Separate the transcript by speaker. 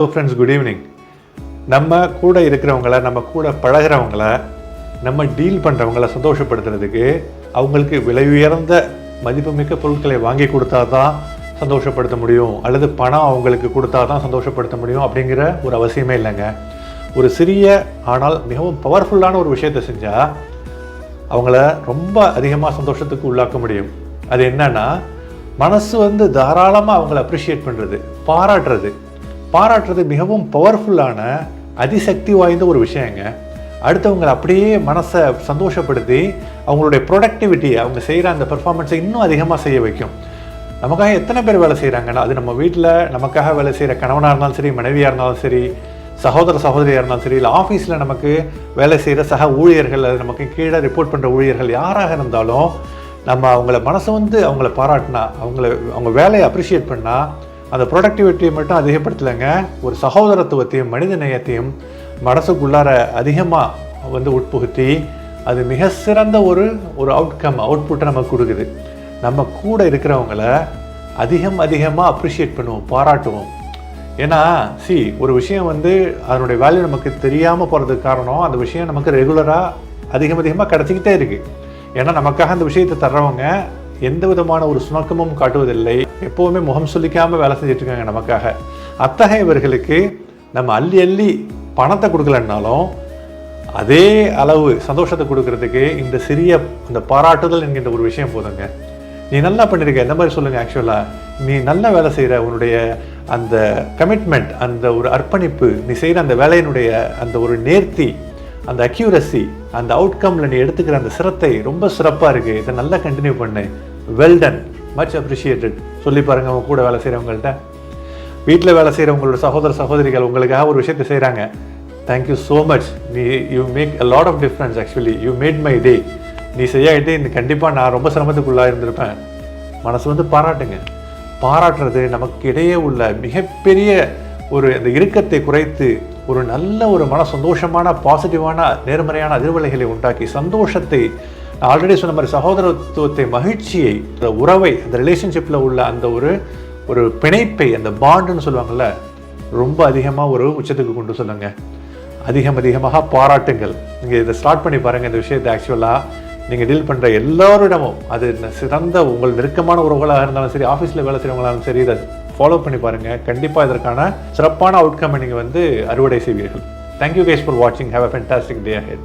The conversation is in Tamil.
Speaker 1: Friends, good evening. நம்ம கூட இருக்கிறவங்கள, நம்ம கூட பழகிறவங்கள, நம்ம டீல் பண்ணுறவங்கள சந்தோஷப்படுத்துறதுக்கு அவங்களுக்கு விலை உயர்ந்த மதிப்புமிக்க பொருட்களை வாங்கி கொடுத்தா தான் சந்தோஷப்படுத்த முடியும், அல்லது பணம் அவங்களுக்கு கொடுத்தா தான் சந்தோஷப்படுத்த முடியும் அப்படிங்கிற ஒரு அவசியமே இல்லைங்க. ஒரு சிறிய ஆனால் மிகவும் பவர்ஃபுல்லான ஒரு விஷயத்தை செஞ்சால் அவங்கள ரொம்ப அதிகமாக சந்தோஷத்துக்கு உள்ளாக்க முடியும். அது என்னன்னா, மனசு தாராளமாக அவங்கள அப்ரிஷியேட் பண்ணுறது, பாராட்டுறது மிகவும் பவர்ஃபுல்லான அதிசக்தி வாய்ந்த ஒரு விஷயங்க. அடுத்தவங்களை அப்படியே மனசை சந்தோஷப்படுத்தி அவங்களுடைய ப்ரொடக்டிவிட்டி, அவங்க செய்கிற அந்த பெர்ஃபார்மன்ஸை இன்னும் அதிகமாக செய்ய வைக்கும். நமக்காக எத்தனை பேர் வேலை செய்கிறாங்கன்னா, அது நம்ம வீட்டில் நமக்காக வேலை செய்கிற கணவனாக இருந்தாலும் சரி, மனைவியாக இருந்தாலும் சரி, சகோதர சகோதரியாக இருந்தாலும் சரி, இல்லை ஆஃபீஸில் நமக்கு வேலை செய்கிற சக ஊழியர்கள், அது நமக்கு கீழே ரிப்போர்ட் பண்ணுற ஊழியர்கள் யாராக இருந்தாலும், நம்ம அவங்கள மனசை அவங்கள பாராட்டினா, அவங்க வேலையை அப்ரிஷியேட் பண்ணால், அந்த ப்ரொடக்டிவிட்டியை மட்டும் அதிகப்படுத்தலைங்க, ஒரு சகோதரத்துவத்தையும் மனித நேயத்தையும் மனசுக்குள்ளார அதிகமாக உட்புகுத்தி அது மிக சிறந்த ஒரு அவுட்புட்டை நமக்கு கொடுக்குது. நம்ம கூட இருக்கிறவங்கள அதிகமாக அப்ரிஷியேட் பண்ணுவோம், பாராட்டுவோம். ஏன்னா ஒரு விஷயம் அதனுடைய வேல்யூ நமக்கு தெரியாமல் போகிறதுக்கு காரணம், அந்த விஷயம் நமக்கு ரெகுலராக அதிகமாக கிடச்சிக்கிட்டே இருக்குது. ஏன்னா நமக்காக அந்த விஷயத்தை தர்றவங்க எந்த விதமான ஒரு சுணக்கமும் காட்டுவதில்லை, எப்போவுமே முகம் சொல்லிக்காமல் வேலை செஞ்சிட்ருக்காங்க நமக்காக. அத்தகையவர்களுக்கு நம்ம அள்ளி பணத்தை கொடுக்கலன்னாலும் அதே அளவு சந்தோஷத்தை கொடுக்கறதுக்கு இந்த சிறிய அந்த பாராட்டுதல் என்கின்ற ஒரு விஷயம் போதுங்க. நீ நல்லா பண்ணியிருக்க, இந்த மாதிரி சொல்லுங்கள். ஆக்சுவலாக நீ நல்லா வேலை செய்கிற, உன்னுடைய அந்த கமிட்மெண்ட், அந்த ஒரு அர்ப்பணிப்பு, நீ செய்கிற அந்த வேலையினுடைய அந்த ஒரு நேர்த்தி, அந்த அக்யூரசி, அந்த அவுட்கமில் நீ எடுத்துக்கிற அந்த சிரத்தை ரொம்ப சிறப்பாக இருக்குது, இதை நல்லா கண்டினியூ பண்ணு, வெல் டன், மச் அப்ரிஷியேட்டட் சொல்லி பாருங்கள். அவங்க கூட வேலை செய்கிறவங்கள்ட்ட, வீட்டில் வேலை செய்கிறவங்களோட சகோதர சகோதரிகள் உங்களுக்காக ஒரு விஷயத்தை செய்கிறாங்க, thank you so much, you make a lot of difference, actually you made my day, நீ செய்யாகிட்டே இந்த கண்டிப்பாக நான் ரொம்ப சிரமத்துக்குள்ளாக இருந்திருப்பேன். மனசு பாராட்டுங்க. பாராட்டுறது நமக்கு இடையே உள்ள மிகப்பெரிய ஒரு இந்த இறுக்கத்தை குறைத்து ஒரு நல்ல ஒரு சந்தோஷமான பாசிட்டிவான நேர்மறையான அதிர்வலைகளை உண்டாக்கி சந்தோஷத்தை, ஆல்ரெடி சொன்ன மாதிரி சகோதரத்துவத்தை, மகிழ்ச்சியை, அந்த உறவை, அந்த ரிலேஷன்ஷிப்பில் உள்ள அந்த ஒரு பிணைப்பை, அந்த பாண்டுன்னு சொல்லுவாங்கள்ல, ரொம்ப அதிகமாக ஒரு உச்சத்துக்கு கொண்டு சொல்லுங்க. அதிகமாக பாராட்டுங்கள். நீங்கள் இதை ஸ்டார்ட் பண்ணி பாருங்கள். இந்த விஷயத்தை ஆக்சுவலாக நீங்கள் டீல் பண்ணுற எல்லோரிடமும், அது சிறந்த உங்கள் நெருக்கமான உறவுகளாக இருந்தாலும் சரி, ஆஃபீஸில் வேலை செய்கிறவங்களாலும் சரி, இதை ஃபாலோ பண்ணி பாருங்கள். கண்டிப்பாக இதற்கான சிறப்பான அவுட்கம் நீங்கள் அறுவடை செய்வீர்கள். தேங்க்யூ கைஸ் ஃபார் வாட்சிங். Have a fantastic day ahead.